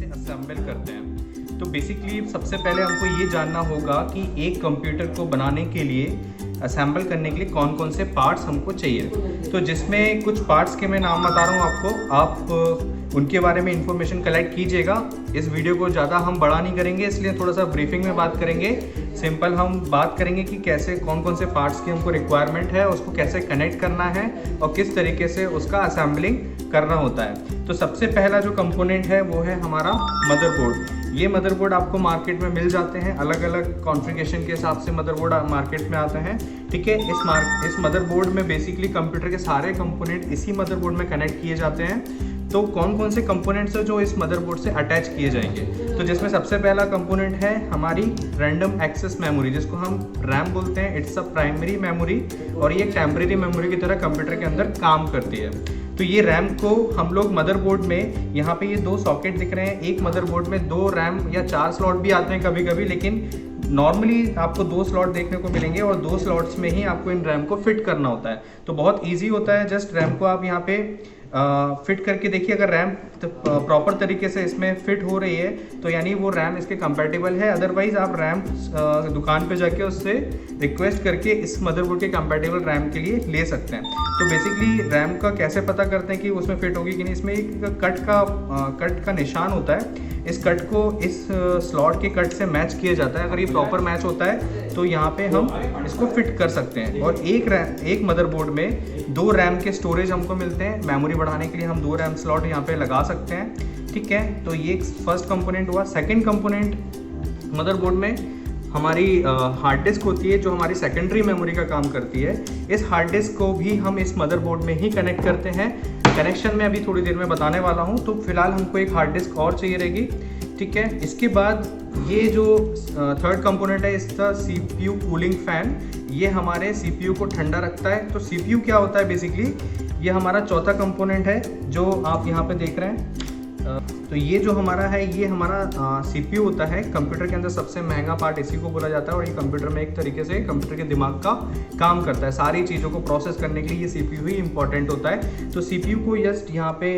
कैसे असेंबल करते हैं। तो बेसिकली सबसे पहले हमको ये जानना होगा कि एक कंप्यूटर को बनाने के लिए, असेंबल करने के लिए कौन कौन से पार्ट्स हमको चाहिए। तो जिसमें कुछ पार्ट्स के मैं नाम बता रहा हूँ आपको, आप उनके बारे में इंफॉर्मेशन कलेक्ट कीजिएगा। इस वीडियो को ज़्यादा हम बड़ा नहीं करेंगे, इसलिए थोड़ा सा ब्रीफिंग में बात करेंगे। सिंपल हम बात करेंगे कि कैसे कौन कौन से पार्ट्स की हमको रिक्वायरमेंट है, उसको कैसे कनेक्ट करना है और किस तरीके से उसका असेंबलिंग करना होता है। तो सबसे पहला जो कंपोनेंट है वो है हमारा मदरबोर्ड। ये मदरबोर्ड आपको मार्केट में मिल जाते हैं, अलग अलग कॉन्फ़िगरेशन के हिसाब से मदरबोर्ड मार्केट में आते हैं। ठीक है, इस मदरबोर्ड में बेसिकली कंप्यूटर के सारे कंपोनेंट इसी मदरबोर्ड में कनेक्ट किए जाते हैं। तो कौन कौन से कंपोनेंट्स हैं जो इस मदरबोर्ड से अटैच किए जाएंगे, तो जिसमें सबसे पहला कंपोनेंट है हमारी रैंडम एक्सेस मेमोरी, जिसको हम रैम बोलते हैं। इट्स अ प्राइमरी मेमोरी और ये टेम्परेरी मेमोरी की तरह कंप्यूटर के अंदर काम करती है। तो ये रैम को हम लोग मदरबोर्ड में, यहाँ पे ये दो सॉकेट दिख रहे हैं, एक मदरबोर्ड में 2 रैम या 4 स्लॉट भी आते हैं कभी कभी, लेकिन नॉर्मली आपको 2 स्लॉट देखने को मिलेंगे और 2 स्लॉट्स में ही आपको इन रैम को फिट करना होता है। तो बहुत ईजी होता है, जस्ट रैम को आप यहाँ पे फिट करके देखिए। अगर रैम प्रॉपर तरीके से इसमें फिट हो रही है तो यानी वो रैम इसके कंपैटिबल है। अदरवाइज आप रैम दुकान पे जाके उससे रिक्वेस्ट करके इस मदरबोर्ड के कंपैटिबल रैम के लिए ले सकते हैं। तो बेसिकली रैम का कैसे पता करते हैं कि उसमें फिट होगी कि नहीं, इसमें एक कट का निशान होता है। इस कट को इस स्लॉट के कट से मैच किया जाता है। अगर ये प्रॉपर मैच होता है तो यहाँ पे हम इसको फिट कर सकते हैं। और एक मदरबोर्ड में 2 रैम के स्टोरेज हमको मिलते हैं। मेमोरी बढ़ाने के लिए हम 2 रैम स्लॉट यहाँ पे लगा सकते हैं। ठीक है, तो ये फर्स्ट कंपोनेंट हुआ। सेकंड कंपोनेंट मदरबोर्ड में हमारी हार्ड डिस्क होती है, जो हमारी सेकेंडरी मेमोरी का काम करती है। इस हार्ड डिस्क को भी हम इस मदरबोर्ड में ही कनेक्ट करते हैं। कनेक्शन में अभी थोड़ी देर में बताने वाला हूँ। तो फिलहाल हमको एक हार्ड डिस्क और चाहिए रहेगी। ठीक है, इसके बाद ये जो थर्ड कंपोनेंट है इसका CPU कूलिंग फ़ैन, ये हमारे CPU को ठंडा रखता है। तो CPU क्या होता है बेसिकली, ये हमारा चौथा कंपोनेंट है जो आप यहाँ पे देख रहे हैं। तो ये जो हमारा है, ये हमारा CPU होता है। कंप्यूटर के अंदर सबसे महंगा पार्ट इसी को बोला जाता है और ये कंप्यूटर में एक तरीके से कंप्यूटर के दिमाग का काम करता है। सारी चीज़ों को प्रोसेस करने के लिए ये CPU ही इंपॉर्टेंट होता है। तो CPU को जस्ट यहाँ पे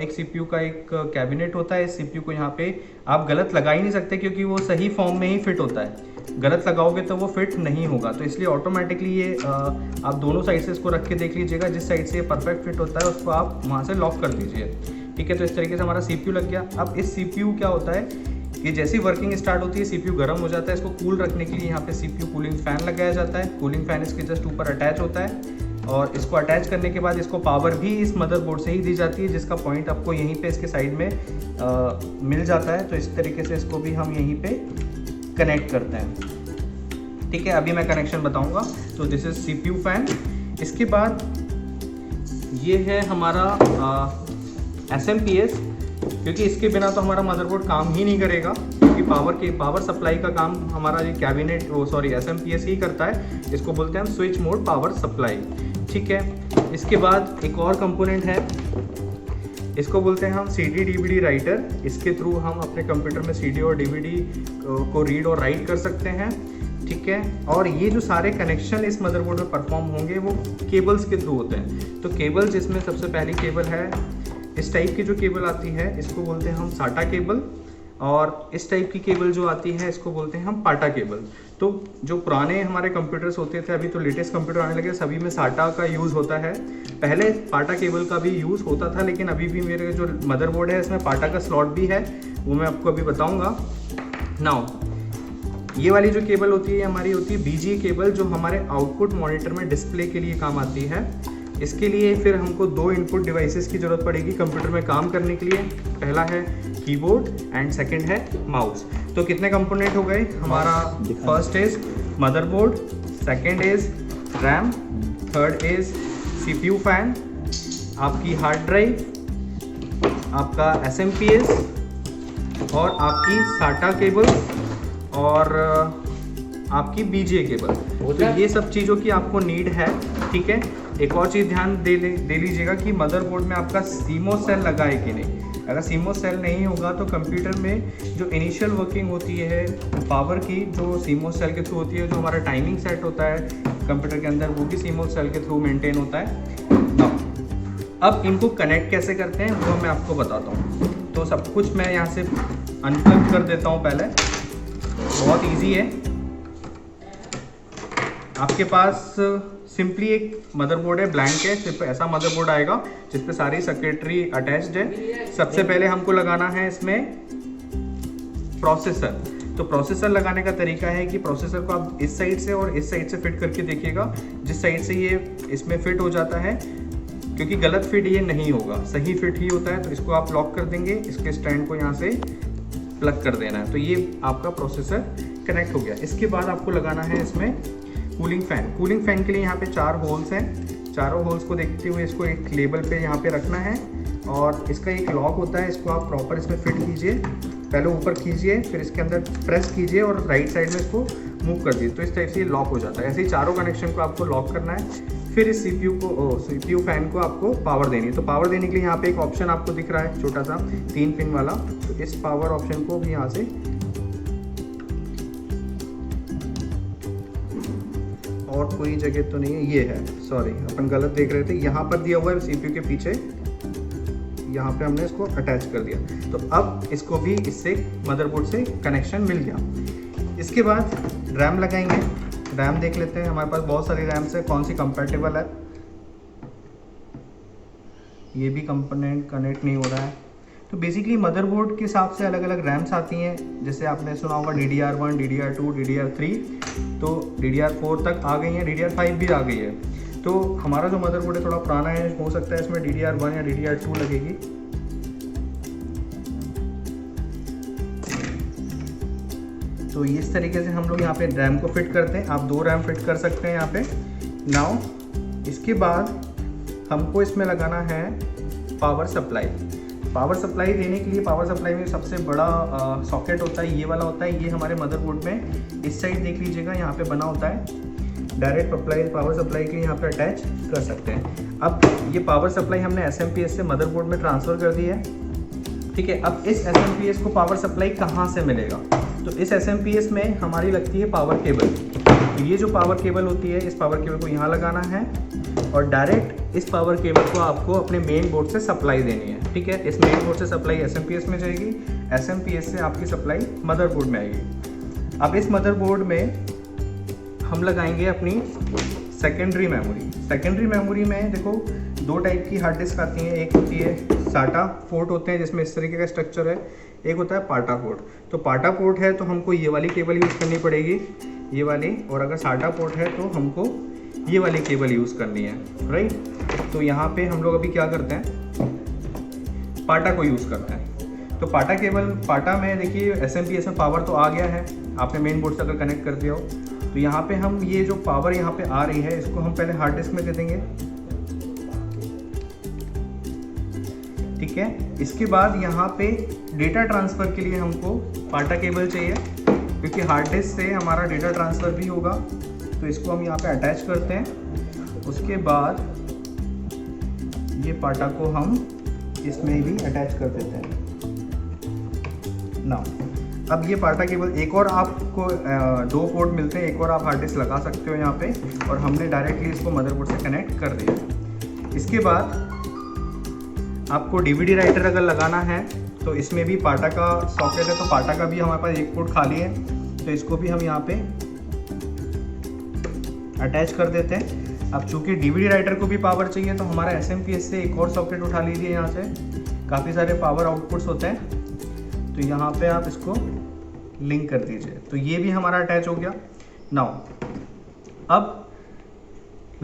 एक CPU का एक कैबिनेट होता है। इस CPU को यहाँ पे आप गलत लगा ही नहीं सकते, क्योंकि वो सही फॉर्म में ही फिट होता है। गलत लगाओगे तो वो फिट नहीं होगा। तो इसलिए ऑटोमेटिकली ये आप दोनों साइड से इसको रख के देख लीजिएगा। जिस साइड से ये परफेक्ट फिट होता है उसको आप वहाँ से लॉक कर दीजिए। ठीक है, तो इस तरीके से हमारा CPU लग गया। अब इस CPU क्या होता है, ये जैसी वर्किंग स्टार्ट होती है CPU गर्म हो जाता है। इसको कूल रखने के लिए यहाँ पे CPU कूलिंग फ़ैन लगाया जाता है। कूलिंग फ़ैन इसके जस्ट ऊपर अटैच होता है और इसको अटैच करने के बाद इसको पावर भी इस मदरबोर्ड से ही दी जाती है, जिसका पॉइंट आपको यहीं पे इसके साइड में मिल जाता है। तो इस तरीके से इसको भी हम यहीं पे कनेक्ट करते हैं। ठीक है, अभी मैं कनेक्शन बताऊँगा। तो दिस इज़ CPU फ़ैन। इसके बाद ये है हमारा SMPS, क्योंकि इसके बिना तो हमारा मदरबोर्ड काम ही नहीं करेगा, क्योंकि पावर सप्लाई का काम हमारा ये कैबिनेट SMPS ही करता है। इसको बोलते हैं हम स्विच मोड पावर सप्लाई। ठीक है, इसके बाद एक और कंपोनेंट है, इसको बोलते हैं हम CD DVD राइटर। इसके थ्रू हम अपने कंप्यूटर में CD और DVD को रीड और राइट कर सकते हैं। ठीक है, और ये जो सारे कनेक्शन इस मदरबोर्ड में परफॉर्म होंगे वो केबल्स के थ्रू होते हैं। तो केबल, जिसमें सबसे पहली केबल है, इस टाइप की जो केबल आती है इसको बोलते हैं हम SATA केबल, और इस टाइप की केबल जो आती है इसको बोलते हैं हम PATA केबल। तो जो पुराने हमारे कंप्यूटर्स होते थे, अभी तो लेटेस्ट कंप्यूटर आने लगे, सभी में SATA का यूज़ होता है। पहले PATA केबल का भी यूज़ होता था, लेकिन अभी भी मेरे जो मदरबोर्ड है इसमें PATA का स्लॉट भी है, वो मैं आपको अभी बताऊँगा। नाउ ये वाली जो केबल होती है हमारी होती है BGA केबल, जो हमारे आउटपुट मॉनिटर में डिस्प्ले के लिए काम आती है। इसके लिए फिर हमको 2 इनपुट डिवाइसेस की ज़रूरत पड़ेगी कंप्यूटर में काम करने के लिए। पहला है कीबोर्ड एंड सेकंड है माउस। तो कितने कंपोनेंट हो गए हमारा, first is motherboard, second is RAM, third is CPU fan, आपकी हार्ड ड्राइव, आपका SMPS और आपकी SATA केबल और आपकी BGA केबल। तो ये सब चीज़ों की आपको नीड है। ठीक है, एक और चीज़ ध्यान दे लीजिएगा कि मदरबोर्ड में आपका CMOS सेल लगा है कि नहीं। अगर CMOS सेल नहीं होगा तो कंप्यूटर में जो इनिशियल वर्किंग होती है पावर की, जो CMOS सेल के थ्रू होती है, जो हमारा टाइमिंग सेट होता है कंप्यूटर के अंदर, वो भी CMOS सेल के थ्रू मेंटेन होता है। अब इनको कनेक्ट कैसे करते हैं वो मैं आपको बताता हूँ। तो सब कुछ मैं यहाँ से अनप्लग कर देता हूँ पहले। बहुत इजी है। आपके पास सिंपली एक मदरबोर्ड है, ब्लैंक है, सिर्फ ऐसा मदरबोर्ड आएगा जिस पे सारी सर्किटरी अटैच्ड है। सबसे पहले हमको लगाना है इसमें प्रोसेसर। तो प्रोसेसर लगाने का तरीका है कि प्रोसेसर को आप इस साइड से और इस साइड से फिट करके देखिएगा। जिस साइड से ये इसमें फिट हो जाता है, क्योंकि गलत फिट ये नहीं होगा, सही फिट ही होता है, तो इसको आप लॉक कर देंगे। इसके स्टैंड को यहाँ से प्लग कर देना है, तो ये आपका प्रोसेसर कनेक्ट हो गया। इसके बाद आपको लगाना है इसमें कूलिंग फ़ैन। कूलिंग फ़ैन के लिए यहाँ पे 4 होल्स हैं। चारों होल्स को देखते हुए इसको एक लेबल पे यहाँ पे रखना है और इसका एक लॉक होता है, इसको आप प्रॉपर इसमें फिट कीजिए। पहले ऊपर कीजिए, फिर इसके अंदर प्रेस कीजिए और राइट साइड में इसको मूव कर दीजिए, तो इस टाइप से ये लॉक हो जाता है। ऐसे ही चारों कनेक्शन को आपको लॉक करना है। फिर इस सीपीयू फ़ैन को आपको पावर देनी है। तो पावर देने के लिए यहाँ पे एक ऑप्शन आपको दिख रहा है छोटा सा 3 पिन वाला, तो इस पावर ऑप्शन को भी यहाँ से और कोई जगह तो नहीं है, ये है, सॉरी अपन गलत देख रहे थे, यहाँ पर दिया हुआ है सीपीयू के पीछे, यहाँ पे हमने इसको अटैच कर दिया। तो अब इसको भी इससे मदरबोर्ड से कनेक्शन मिल गया। इसके बाद रैम लगाएंगे। रैम देख लेते हैं, हमारे पास बहुत सारी रैम्स है, कौन सी कंपैटिबल है। ये भी कंपोनेंट कनेक्ट नहीं हो रहा है। तो बेसिकली मदरबोर्ड के हिसाब से अलग अलग रैम्स आती हैं, जैसे आपने सुना होगा DDR1, DDR2, DDR3, तो DDR4 तक आ गई है, DDR5 भी आ गई है। तो हमारा जो मदरबोर्ड है थोड़ा पुराना है, हो सकता है इसमें DDR1 या DDR2 लगेगी। तो इस तरीके से हम लोग यहाँ पे रैम को फिट करते हैं। आप 2 रैम फिट कर सकते हैं यहाँ पे। नाउ इसके बाद हमको इसमें लगाना है पावर सप्लाई। पावर सप्लाई देने के लिए पावर सप्लाई में सबसे बड़ा सॉकेट होता है, ये वाला होता है। ये हमारे मदरबोर्ड में इस साइड देख लीजिएगा, यहाँ पे बना होता है। डायरेक्ट पावर सप्लाई के लिए यहाँ पे अटैच कर सकते हैं। अब ये पावर सप्लाई हमने SMPS से मदरबोर्ड में ट्रांसफ़र कर दी है, ठीक है। अब इस SMPS को पावर सप्लाई कहाँ से मिलेगा? तो इस SMPS में हमारी लगती है पावर केबल। तो ये जो पावर केबल होती है, इस पावर केबल को यहाँ लगाना है और डायरेक्ट इस पावर केबल को आपको अपने मेन बोर्ड से सप्लाई देनी है, ठीक है। इस मेन बोर्ड से सप्लाई SMPS में जाएगी, SMPS से आपकी सप्लाई मदरबोर्ड में आएगी। अब इस मदरबोर्ड में हम लगाएंगे अपनी सेकेंडरी मेमोरी। सेकेंडरी मेमोरी में देखो 2 टाइप की हार्ड डिस्क आती हैं। एक होती है SATA पोर्ट होते हैं जिसमें इस तरीके का स्ट्रक्चर है, एक होता है पाटा पोर्ट। तो पाटा पोर्ट है तो हमको ये वाली केबल यूज़ करनी पड़ेगी, ये वाली, और अगर SATA पोर्ट है तो हमको ये वाली केबल यूज़ करनी है, राइट। तो यहाँ पे हम लोग अभी क्या करते हैं, पाटा को यूज़ करते हैं। तो पाटा केबल, पाटा में देखिए SMPS में पावर तो आ गया है, आपने मेन बोर्ड से अगर कनेक्ट कर दिया हो। तो यहाँ पे हम ये जो पावर यहाँ पे आ रही है, इसको हम पहले हार्ड डिस्क में दे देंगे, ठीक है। इसके बाद यहाँ पे डेटा ट्रांसफ़र के लिए हमको पाटा केबल चाहिए, क्योंकि हार्ड डिस्क से हमारा डेटा ट्रांसफ़र भी होगा। तो इसको हम यहाँ पे अटैच करते हैं। उसके बाद ये पाटा को हम इसमें भी अटैच कर देते हैं ना। अब ये पाटा केबल, एक और आपको 2 पोर्ट मिलते हैं, एक और आप हार्ड डिस्क लगा सकते हो यहाँ पे, और हमने डायरेक्टली इसको मदरबोर्ड से कनेक्ट कर दिया। इसके बाद आपको DVD राइटर अगर लगाना है तो इसमें भी पाटा का सॉकेट है, तो पाटा का भी हमारे पास एक पोर्ट खाली है, तो इसको भी हम यहाँ पे अटैच कर देते हैं। अब चूँकि DVD राइटर को भी पावर चाहिए, तो हमारा SMPS से एक और सॉकेट उठा लीजिए। यहाँ से काफ़ी सारे पावर आउटपुट्स होते हैं, तो यहाँ पे आप इसको लिंक कर दीजिए। तो ये भी हमारा अटैच हो गया। नाउ अब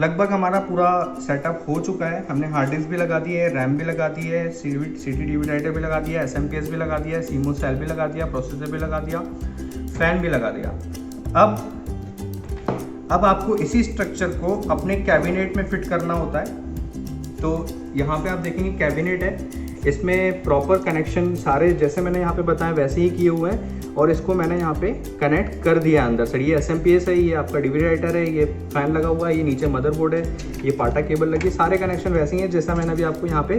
लगभग हमारा पूरा सेटअप हो चुका है। हमने हार्ड डिस्क भी लगा दी है, रैम भी लगा दी है, CD DVD राइटर भी लगा दिया, SMPS भी लगा दिया, CMOS सेल भी लगा दिया, प्रोसेसर भी लगा दिया, फ़ैन भी लगा दिया। अब आपको इसी स्ट्रक्चर को अपने कैबिनेट में फिट करना होता है। तो यहाँ पे आप देखेंगे कैबिनेट है, इसमें प्रॉपर कनेक्शन सारे जैसे मैंने यहाँ पे बताया वैसे ही किए हुए हैं, और इसको मैंने यहाँ पे कनेक्ट कर दिया अंदर से। ये SMPS है, ये आपका DVD राइटर है, ये फ़ैन लगा हुआ है, ये नीचे मदरबोर्ड है, ये पाटा केबल लगी, सारे कनेक्शन वैसे ही हैं जैसा मैंने अभी आपको यहाँ पे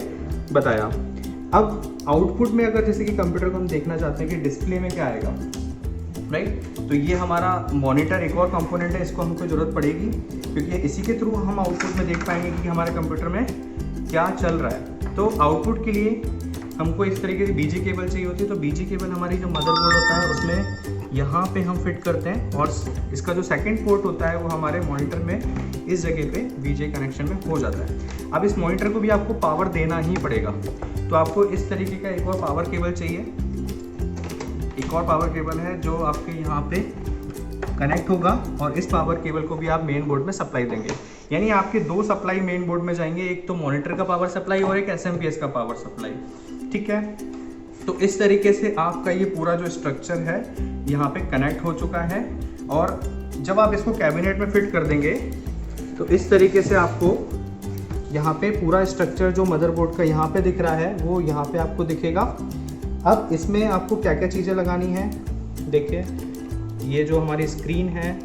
बताया। अब आउटपुट में अगर जैसे कि कंप्यूटर को हम देखना चाहते हैं कि डिस्प्ले में क्या आएगा, राइट, तो ये हमारा मॉनिटर एक और कंपोनेंट है, इसको हमको ज़रूरत पड़ेगी, क्योंकि इसी के थ्रू हम आउटपुट में देख पाएंगे कि हमारे कंप्यूटर में क्या चल रहा है। तो आउटपुट के लिए हमको इस तरीके की बीजी केबल चाहिए होती है। तो बीजी केबल हमारी जो मदरबोर्ड होता है उसमें यहाँ पे हम फिट करते हैं, और इसका जो सेकंड पोर्ट होता है वो हमारे मॉनिटर में इस जगह पे बीजे कनेक्शन में हो जाता है। अब इस मॉनिटर को भी आपको पावर देना ही पड़ेगा, तो आपको इस तरीके का एक और पावर केबल चाहिए। एक और पावर केबल है जो आपके यहाँ पे कनेक्ट होगा, और इस पावर केबल को भी आप मेन बोर्ड में सप्लाई देंगे। यानी आपके दो सप्लाई मेन बोर्ड में जाएंगे, एक तो मॉनिटर का पावर सप्लाई और एक SMPS का पावर सप्लाई। ठीक है, तो इस तरीके से आपका ये पूरा जो स्ट्रक्चर है यहाँ पे कनेक्ट हो चुका है। और जब आप इसको कैबिनेट में फिट कर देंगे तो इस तरीके से आपको यहाँ पे पूरा स्ट्रक्चर जो मदरबोर्ड का यहाँ पे दिख रहा है वो यहाँ पे आपको दिखेगा। अब इसमें आपको क्या क्या चीज़ें लगानी है, देखिए ये जो हमारी स्क्रीन है,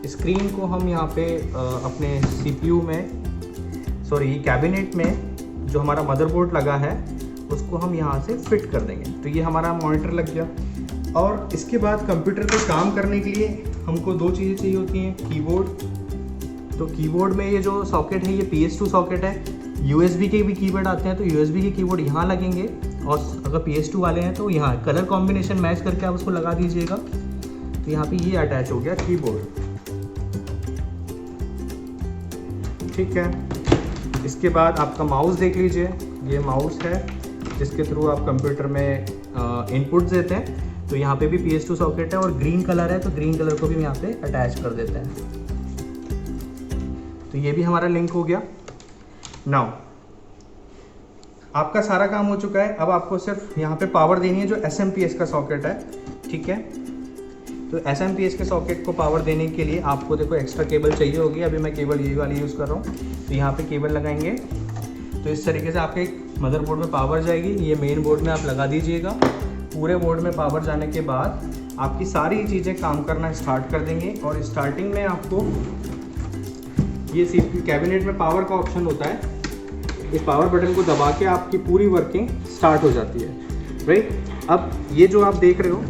स्क्रीन को हम यहाँ पे अपने CPU में, सॉरी कैबिनेट में जो हमारा मदरबोर्ड लगा है उसको हम यहाँ से फिट कर देंगे। तो ये हमारा मॉनिटर लग गया। और इसके बाद कंप्यूटर पे काम करने के लिए हमको दो चीज़ें चाहिए होती हैं, कीबोर्ड। तो कीबोर्ड में ये जो सॉकेट है ये PS2 सॉकेट है। USB के भी कीबोर्ड आते हैं, तो USB के कीबोर्ड यहाँ लगेंगे, और अगर PS2 वाले हैं तो यहाँ कलर कॉम्बिनेशन मैच करके आप उसको लगा दीजिएगा। तो यहाँ पे ये अटैच हो गया कीबोर्ड। ठीक है, इसके बाद आपका माउस देख लीजिए, ये माउस है जिसके थ्रू आप कंप्यूटर में इनपुट देते हैं। तो यहाँ पे भी PS2 सॉकेट है और ग्रीन कलर है, तो ग्रीन कलर को भी यहाँ पे अटैच कर देते हैं। तो ये भी हमारा लिंक हो गया। नाउ आपका सारा काम हो चुका है। अब आपको सिर्फ यहाँ पे पावर देनी है जो SMPS का सॉकेट है। ठीक है, तो SMPS के सॉकेट को पावर देने के लिए आपको देखो एक्स्ट्रा केबल चाहिए होगी। अभी मैं केबल ये वाली यूज़ कर रहा हूँ। तो यहाँ पे केबल लगाएंगे तो इस तरीके से आपके मदरबोर्ड में पावर जाएगी। ये मेन बोर्ड में आप लगा दीजिएगा। पूरे बोर्ड में पावर जाने के बाद आपकी सारी चीज़ें काम करना स्टार्ट कर देंगे। और स्टार्टिंग में आपको ये CPU कैबिनेट में पावर का ऑप्शन होता है, इस पावर बटन को दबा के आपकी पूरी वर्किंग स्टार्ट हो जाती है। राइट, अब ये जो आप देख रहे हो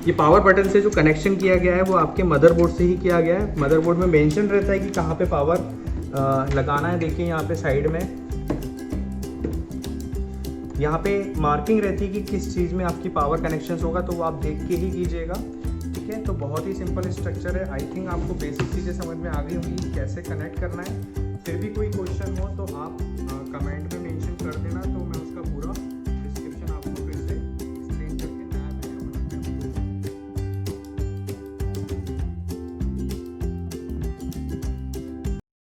ये पावर बटन से जो कनेक्शन किया गया है वो आपके मदरबोर्ड से ही किया गया है। मदरबोर्ड में मेंशन रहता है कि कहाँ पे पावर लगाना है। देखिए यहाँ पे साइड में यहाँ पे मार्किंग रहती है कि किस चीज़ में आपकी पावर कनेक्शन होगा, तो वो आप देख के ही कीजिएगा। ठीक है, तो बहुत ही सिंपल स्ट्रक्चर है। आई थिंक आपको बेसिक चीज़ें समझ में आ गई होंगी कैसे कनेक्ट करना है। फिर भी कोई क्वेश्चन हो तो आप कमेंट में मेंशन कर देना, तो मैं